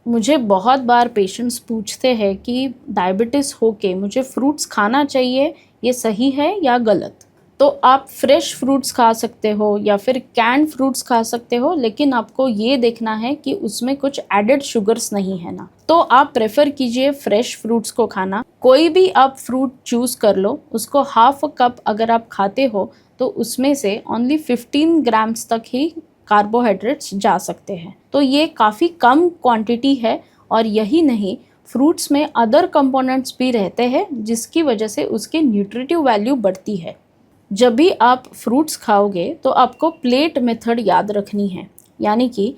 मुझे बहुत बार पेशेंट्स पूछते हैं कि डायबिटीज़ होके मुझे फ्रूट्स खाना चाहिए, ये सही है या गलत? तो आप फ्रेश फ्रूट्स खा सकते हो या फिर कैन्ड फ्रूट्स खा सकते हो, लेकिन आपको ये देखना है कि उसमें कुछ एडेड शुगर्स नहीं है ना। तो आप प्रेफर कीजिए फ्रेश फ्रूट्स को खाना। कोई भी आप फ्रूट चूज़ कर लो, उसको हाफ कप अगर आप खाते हो तो उसमें से ओनली 15 ग्राम्स तक ही कार्बोहाइड्रेट्स जा सकते हैं। तो ये काफ़ी कम क्वांटिटी है, और यही नहीं, फ्रूट्स में अदर कंपोनेंट्स भी रहते हैं जिसकी वजह से उसके न्यूट्रिटिव वैल्यू बढ़ती है। जब भी आप फ्रूट्स खाओगे तो आपको प्लेट मेथड याद रखनी है, यानी कि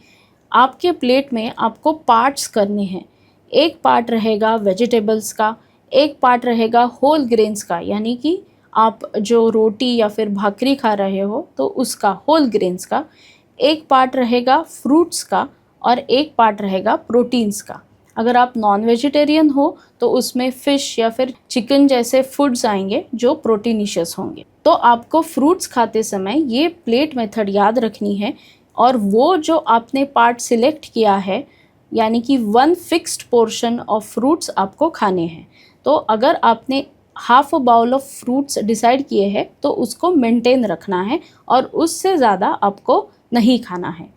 आपके प्लेट में आपको पार्ट्स करने हैं। एक पार्ट रहेगा वेजिटेबल्स का, एक पार्ट रहेगा होल ग्रेन्स का, यानी कि आप जो रोटी या फिर भाकरी खा रहे हो तो उसका, होल ग्रेन्स का। एक पार्ट रहेगा फ्रूट्स का और एक पार्ट रहेगा प्रोटीन्स का। अगर आप नॉन वेजिटेरियन हो तो उसमें फ़िश या फिर चिकन जैसे फूड्स आएंगे जो प्रोटीनिशियस होंगे। तो आपको फ्रूट्स खाते समय ये प्लेट मेथड याद रखनी है, और वो जो आपने पार्ट सिलेक्ट किया है, यानी कि one fixed portion of fruits आपको खाने हैं। तो अगर आपने half a bowl of fruits decide किए हैं तो उसको मेंटेन रखना है, और उससे ज़्यादा आपको नहीं खाना है।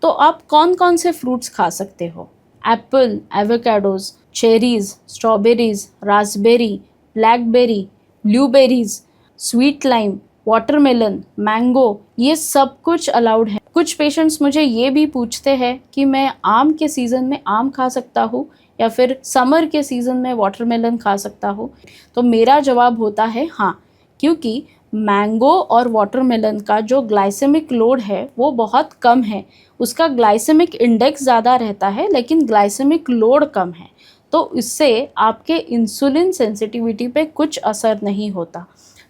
तो आप कौन कौन से फ्रूट्स खा सकते हो? Apple, avocados, cherries, strawberries, Raspberry, blackberry, blueberries, sweet lime, watermelon, mango, ये सब कुछ अलाउड है। कुछ पेशेंट्स मुझे ये भी पूछते हैं कि मैं आम के सीज़न में आम खा सकता हूँ या फिर समर के सीज़न में वाटरमेलन खा सकता हूँ। तो मेरा जवाब होता है हाँ, क्योंकि मैंगो और वाटरमेलन का जो ग्लाइसेमिक लोड है वो बहुत कम है। उसका ग्लाइसेमिक इंडेक्स ज़्यादा रहता है लेकिन ग्लाइसेमिक लोड कम है, तो इससे आपके इंसुलिन सेंसिटिविटी पे कुछ असर नहीं होता।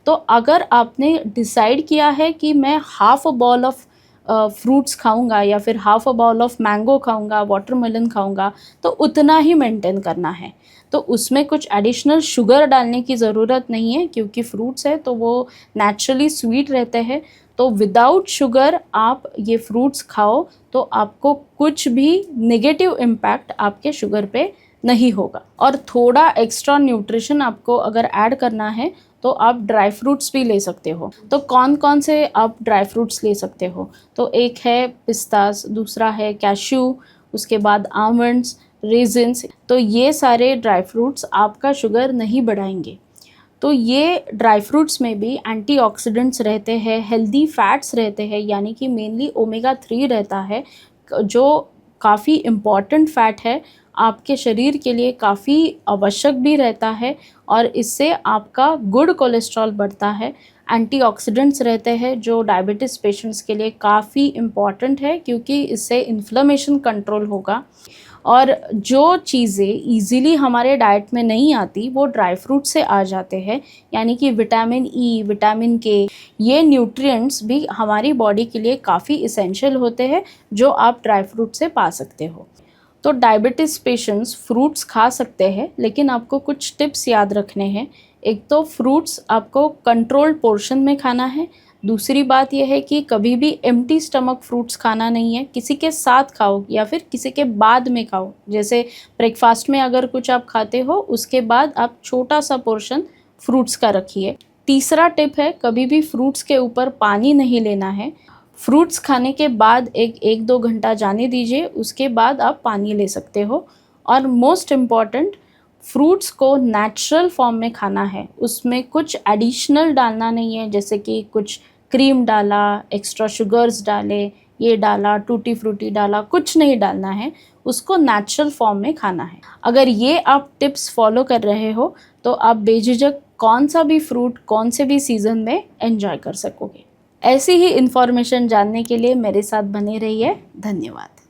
तो अगर आपने डिसाइड किया है कि मैं half a bowl of fruits खाऊंगा या फिर half a bowl of mango खाऊंगा, वाटरमेलन खाऊंगा, तो उतना ही मेंटेन करना है। तो उसमें कुछ एडिशनल शुगर डालने की ज़रूरत नहीं है, क्योंकि फ्रूट्स है तो वो नेचुरली स्वीट रहते हैं। तो विदाउट शुगर आप ये फ्रूट्स खाओ तो आपको कुछ भी नेगेटिव इम्पैक्ट आपके शुगर पे नहीं होगा। और थोड़ा एक्स्ट्रा न्यूट्रिशन आपको अगर ऐड करना है तो आप ड्राई फ्रूट्स भी ले सकते हो। तो कौन कौन से आप ड्राई फ्रूट्स ले सकते हो? तो एक है पिस्तास, दूसरा है कैश्यू, उसके बाद आमंड्स, रेजिन्स। तो ये सारे ड्राई फ्रूट्स आपका शुगर नहीं बढ़ाएंगे। तो ये ड्राई फ्रूट्स में भी एंटीऑक्सीडेंट्स रहते हैं, हेल्दी फैट्स रहते हैं, यानी कि मेनली ओमेगा 3 रहता है, जो काफ़ी इम्पॉर्टेंट फ़ैट है, आपके शरीर के लिए काफ़ी आवश्यक भी रहता है, और इससे आपका गुड कोलेस्ट्रॉल बढ़ता है। एंटीऑक्सीडेंट्स रहते हैं जो डायबिटीज़ पेशेंट्स के लिए काफ़ी इम्पॉर्टेंट है, क्योंकि इससे इन्फ्लेमेशन कंट्रोल होगा। और जो चीज़ें ईज़िली हमारे डाइट में नहीं आती वो ड्राई फ्रूट से आ जाते हैं, यानी कि विटामिन ई, विटामिन के, ये न्यूट्रिएंट्स भी हमारी बॉडी के लिए काफ़ी इसेंशियल होते हैं, जो आप ड्राई फ्रूट से पा सकते हो। तो डायबिटीज़ पेशेंट्स फ्रूट्स खा सकते हैं, लेकिन आपको कुछ टिप्स याद रखने हैं। एक तो फ्रूट्स आपको कंट्रोल्ड पोर्शन में खाना है। दूसरी बात यह है कि कभी भी एम्प्टी स्टमक फ्रूट्स खाना नहीं है, किसी के साथ खाओ या फिर किसी के बाद में खाओ। जैसे ब्रेकफास्ट में अगर कुछ आप खाते हो, उसके बाद आप छोटा सा पोर्शन फ्रूट्स का रखिए। तीसरा टिप है, कभी भी फ्रूट्स के ऊपर पानी नहीं लेना है। फ्रूट्स खाने के बाद एक 2 घंटा जाने दीजिए, उसके बाद आप पानी ले सकते हो। और मोस्ट इम्पॉर्टेंट, फ्रूट्स को नेचुरल फॉर्म में खाना है, उसमें कुछ एडिशनल डालना नहीं है, जैसे कि कुछ क्रीम डाला, एक्स्ट्रा शुगर्स डाले, ये डाला, टूटी फ्रूटी डाला, कुछ नहीं डालना है, उसको नेचुरल फॉर्म में खाना है। अगर ये आप टिप्स फॉलो कर रहे हो तो आप बेझिझक कौन सा भी फ्रूट कौन से भी सीज़न में एंजॉय कर सकोगे। ऐसी ही इन्फॉर्मेशन जानने के लिए मेरे साथ बने रहिए। धन्यवाद।